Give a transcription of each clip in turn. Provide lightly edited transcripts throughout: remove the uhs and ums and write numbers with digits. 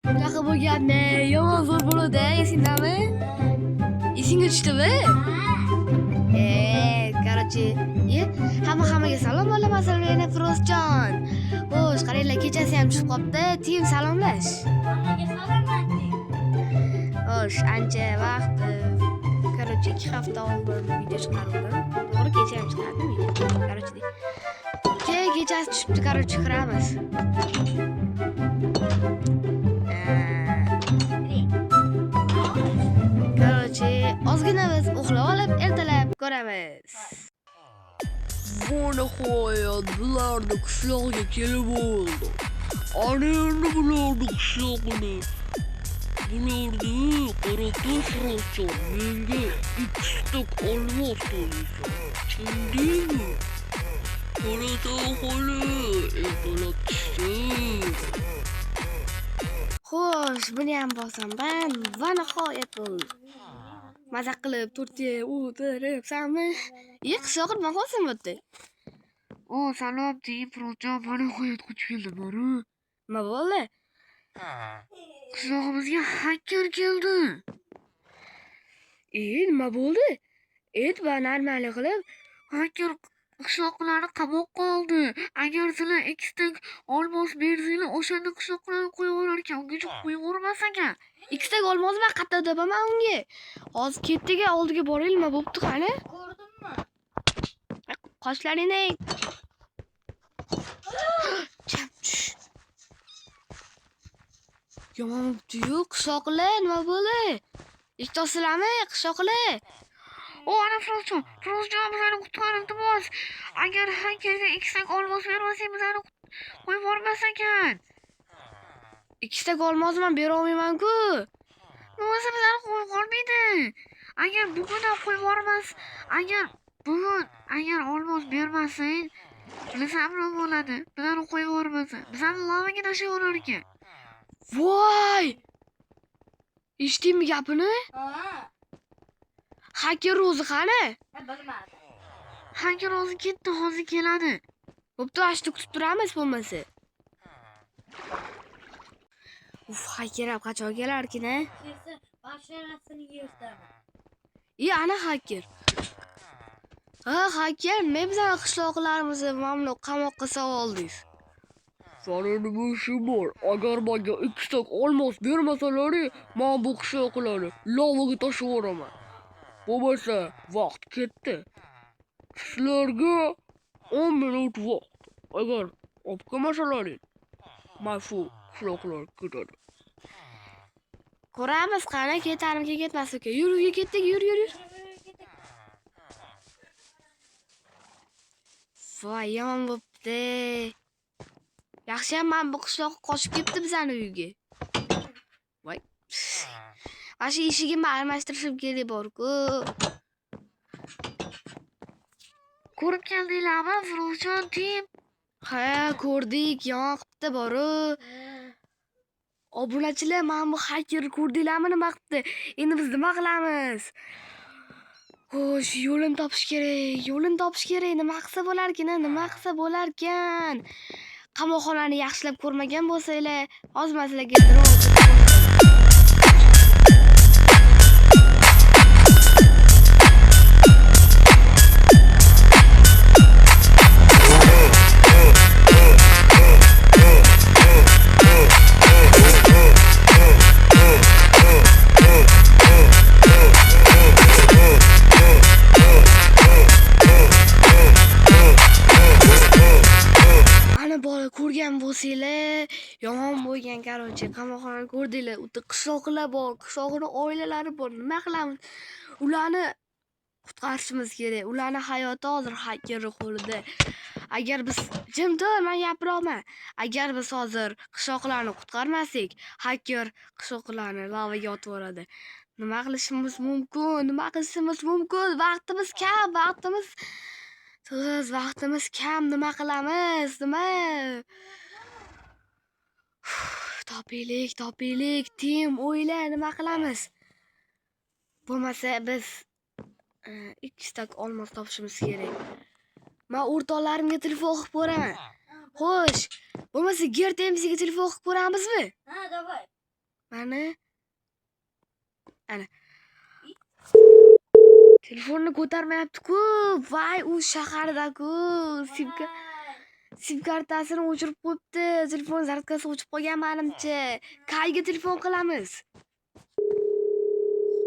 Bunaqa bo'lganda yomon zo'r bo'ladi, esingdami? Esingga tushdimi? Короче, hammaga salom olaman yana Firozjon. Xo'sh, qaranglar, kechasi ham tushib qopti. Tim salomlash. Hammaga salom ayting. Xo'sh, ancha vaqt, короче, 2 hafta oldin video chiqardim. To'g'ri, kecha ham chiqardim video. Короче, kechasi tushibdi, короче, kiramiz. Короче, ozgina biz uxlab olib, ertalab ko'ramiz. Bu nihoyat bularni qishloqqa kelib oldi. Ana endi bularni qishlog'ini. Bularni qaratosh Firozjon menga 2 stok olmos to'laysan. Tushundingmi? Qaratoqoli, ertalab tushsin. Xo'sh, buni ham bosaman va nihoyat bo'ldi. Maza qilib turtiya o'tiribsanmi? Qishloqqa nima qilsam bo'pti? Salom Tim Firozjon, mana nihoyat kuch keldi boru. Nima bo'ldi? Qishlog'imizga hacker keldi. Nima bo'ldi? Normal qilib hacker qishloqlarni qamoqqa oldi. Agar sizlar ikkita olmos bersanglar, o'shanda qishloqlarni qo'yib yuborar ekan. Ungacha qo'yib yubormas ekan. Ikkita olmos men qayerda topaman unga? Hozir ketdiga oldiga boraylik, nima bo'pti qani? Ko'rdingmi? Qoshlaringni yomon bo'pti-yu, qishloqlar, nima bo'ldi? Eshitosizlarmi, qishloqlar? Ana Firozjon, bizani qutqarib iltimos. Agar hakkerga ikkita olmos bermasangiz, bizani qo'yib yubormas ekan. Ikkita olmosni men bera olmayman-ku. Bo'lmasa bizani qo'yib yubormaydi. Agar bugun ham qo'yib yubormas, agar olmos bermasang, bilasam nima bo'ladi? Bizani qo'yib yubormasa, bizani lavaga tashlab yuborar ekan. Voy! Eshitdingmi gapini? Hacker o'zi qani? Bilmadim. Hacker o'zi ketdi, hozir keladi. Bo'pti, ashta kutib turamiz bo'lmasa. Hacker ham qachon kelarkin-a? Kelsa, basharasini yerdaman. Ana hacker. Hacker, men bizani qishloqlarimizni mamnu qamoqqa soldingiz. Sana nima ishim bor? Agar menga 2 stok olmos bermasalar, men bu qishloqlarni lavaga tashlab yuboraman. Bo'lmasa, vaqt ketdi. Sizlarga 10 minut vaqt. Agar olib kelmasalaring, men shu qishloqlar ketadi. Ko'ramiz qani, ketarmikan ketmas ekan. Yur, ketdik, yur. Voy, yomon bo'pti. Yaxshiyam men bu qishloqqa qochib ketdi bizani uyga. Voy. Mana shu eshigimni almashtirishim kerak bor-ku. Ko'rib keldinglarmi, Firozjon Tim? Ha, ko'rdik, yoqibdi boru. Obunachilar, men bu hacker ko'rdinglarmi nima qildi? Endi biz nima qilamiz? Xo'sh, yo'lini topish kerak. Nima qilsa bo'larkan? Qamoqxonani yaxshilab ko'rmagan bo'lsanglar, hozir men sizlarga ko'rgan bo'lsanglar, yomon bo'lgan, короче, qamoqxonani ko'rdinglar. Unda qishloqlar bor, qishloqni oilalari bor. Nima qilamiz? Ularni qutqarishimiz kerak. Ularning hayoti hozir hakkerning qo'lida. Agar biz men gapiraman. Agar biz hozir qishloqlarni qutqarmasak, hacker qishloqlarni lavaga otib yuboradi. Nima qilishimiz mumkin? Vaqtimiz kam. Nima qilamiz? Topaylik. Tim, o'yla, nima qilamiz? Bo'lmasa biz 2 stok olmos topishimiz kerak. Men o'rtoqlarimga telefon qilib ko'raman. Xo'sh, bo'lmasa Gertemizga telefon qilib ko'ramizmi? Ha, davay. Mana ana telefonni ko'tarmayapti-ku. Voy, u shaharda-ku. Sim kartasini o'chirib qo'yibdi. Telefon zartkasi o'chib qolgan menimcha. Kayga telefon qilamiz.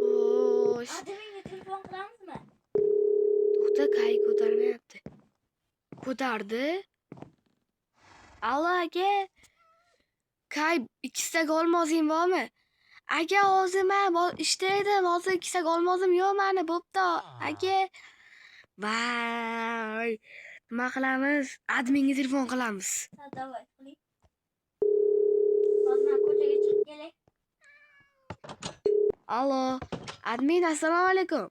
Xo'sh. Adminga telefon qilamizmi? To'xta, Kay ko'tarmayapti. Ko'tardi. Allo, aka. Kay, 2 stak olmosing bormi? Aka, hozir men ishda edim. Hozir 2 stak olmosim yo'q meni. Bo'pti, aka. Voy. Nima qilamiz? Adminga telefon qilamiz. Davay qiling. Hozir men ko'chaga chiqib kelay. Allo, admin, assalomu alaykum.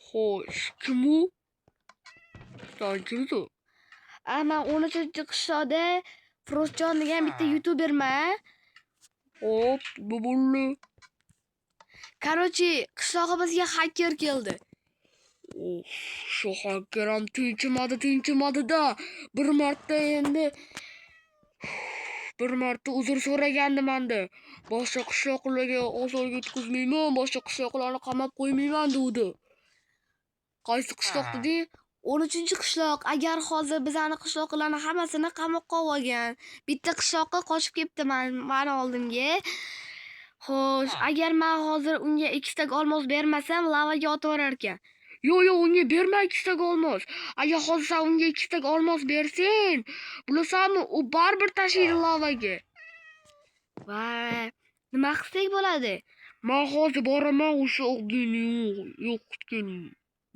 Xo'sh, kim u? Sen kimsan? Men 13-qishloqda Firozjon degan bitta youtuberman. Hop, bu bo'ldi. Короче, qishlog'imizga hacker keldi. Shu hacker ham tinchimadi-da. Bir marta uzr so'ragandi menda. Boshqa qishloqlarga ozor yetkazmayman, boshqa qishloqlarni qamab qo'ymayman dedi. Qaysi qishloq deding? 13-qishloq. Agar hozir bizani qishloqlarni hammasini qamoqqa olgan. Bitta qishloqqa qochib ketdi meni oldimga. Xo'sh, agar men hozir unga 2 stak olmos bermasam, lavaga otib yuborar ekan. Yo'q, unga berma 2 stak olmos. Agar hozir sen unga 2 stak olmos bersang, bilasanmi, u baribir tashiydi lavaga. Voy, nima qilsak bo'ladi? Men hozir boraman o'sha odamni yo'q qutganim.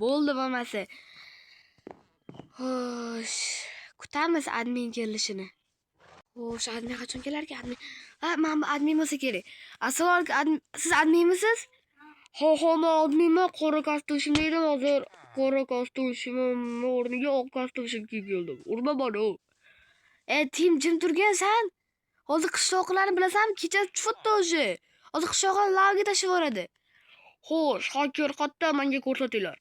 Bo'ldi bo'lmasa. Xo'sh, kutamiz admin kelishini. Xo'sh, admin qachon kelar ekan? Men admin bo'lsa kerak. Assalomu alaykum, siz adminmisiz? Ha, men adminman. Qora kostyum edim hozir. Qora kostyumim o'rniga oq kostyum kiyib keldim. Urma bana. Tim jim turgansan? Hozir qishloqlarni bilasanmi? Kecha chufutdi o'zi. Hozir qishloqlarni lavaga tashlab yuboradi. Xo'sh, hacker qayerda? Menga ko'rsatinglar.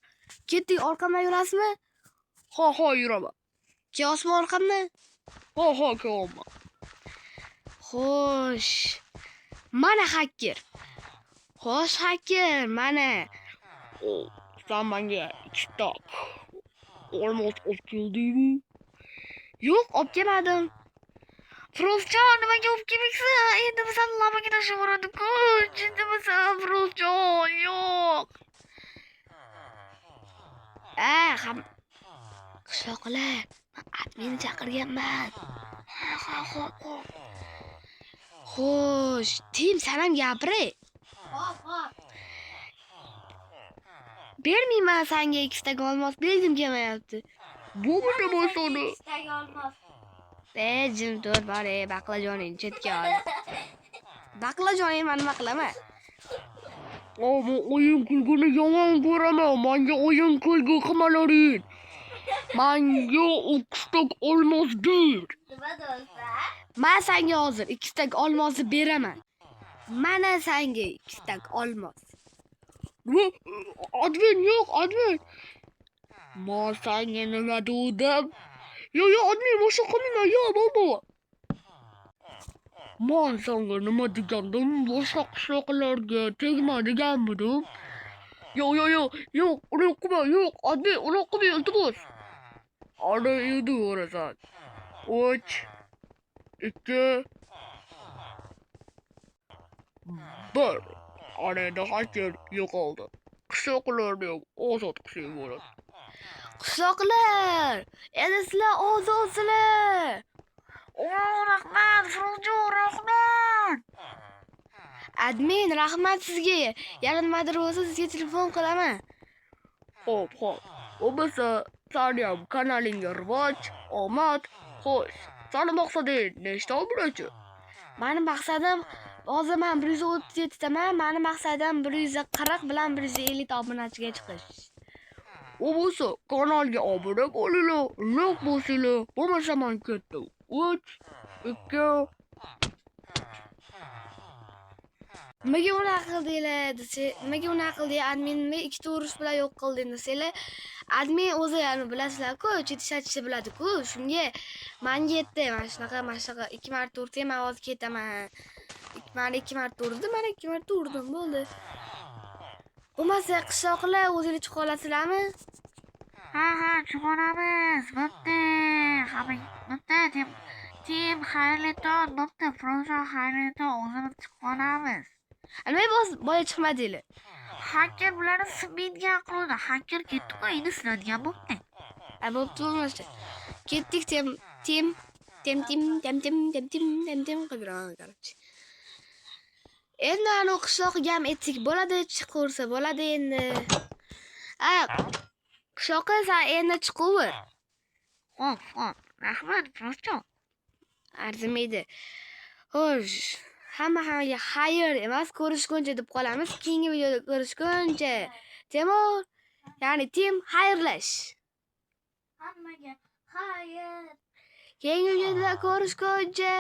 Ketdik, orqamdan yurasizmi? Ha, yuraman. Kelyapsizmi orqamdan? Ha, kelyapman. Xo'sh. Mana hacker. Xo'sh, hacker, mana. Sen menga 2 stak olmos olib keldingmi? Yo'q, olib kelmadim. Firozjon, nimaga olib kelmaysan? Endi bizani lavaga tashlab yuboradi-ku. Jiddimisan, Firozjon? Yo'q. Qishloqlar, adminni chaqirganman. Xo'sh, Tim, sen ham gapir. Hop. Bermayman senga 2 stak olmos, bergim kelmayapti. Bu nima soni? 2 stak olmos. Jim tur, bor, baqlajoning chetga ol. Baqlajoning men nima qilaman? Men o'yin kulguni yomon ko'raman. Menga o'yin kulgu qilmalaring. Menga 2 stak olmos ber. Nima bo'lsa? Men senga hozir 2 stak olmosni beraman. Mana senga 2 stak olmos. Admin yo'q, admin. Men senga nima dedim? Yo'q, admin, boshqa qilmayman. Yo'q, bobo. Men senga nima degandim? Boshqa qishloqlarga tegma deganmidim. Yo'q, unaqa yo'q, admin, unaqa iltimos. Ana endi ko'rasan. 3 2 1. Ana endi hacker yo'qoldi. Qishloqlarni ozod qilsak bo'ladi. Qishloqlar, endi sizlar ozodsizlar. Rahmat, Firozjon, rahmat. Admin, rahmat sizga. Yana nimadir bo'lsa sizga telefon qilaman. Xo'p. Bo'lmasa, seni ham kanalingga rivoj, omad. Xo'sh, seni maqsading nechta obunachi? Meni maqsadim hozir men 137 taman. Meni maqsadim 140 bilan 150 obunachiga chiqish. U bo'lsa, kanalga obuna bo'linglar, like bosinglar. Bo'lmasa men ketdim. 3 2 Nimaga unaqa qildinglar desa, nimaga unaqa qilding? Admin nima 2 ta urush bilan yo'q qilding desanglar, admin o'zi yani bilasizlar-ku, chetishlatishni biladi-ku. Shunga menga yetdi. Mana shunaqa 2 marta ursam, men hozir ketaman. 2 Men 2 marta urdim, men 2 marta urdim, bo'ldi. Bo'lmasa qishloqlar o'zingiz chiqib olasizlarmi? Ha, chiqib olamiz. Bo'pti. Bo'pti. Tim, xayrli tong. Bo'pti, Frosha, xayrli tong. O'zimiz chiqib olamiz. Nima boya chiqmadinglar? Hacker bularni sinmaydigan qildi. Hacker ketdi-ku, endi sinadigan bo'pti. Bo'pti bo'lmasa. Ketdik Tim qildiran, короче. Endi anu qishloqqa ham etik bo'ladi, chiqaversa bo'ladi endi. Qishloqqa sen endi chiqaver. Xo'p. Rahmat, Frosha. Arzimaydi. Xo'sh, hammaga xayr emas, ko'rishguncha deb qolamiz. Keyingi videoda ko'rishguncha. Temur, ya'ni Tim xayrlash. Hammaga xayr. Keyingi videoda ko'rishguncha.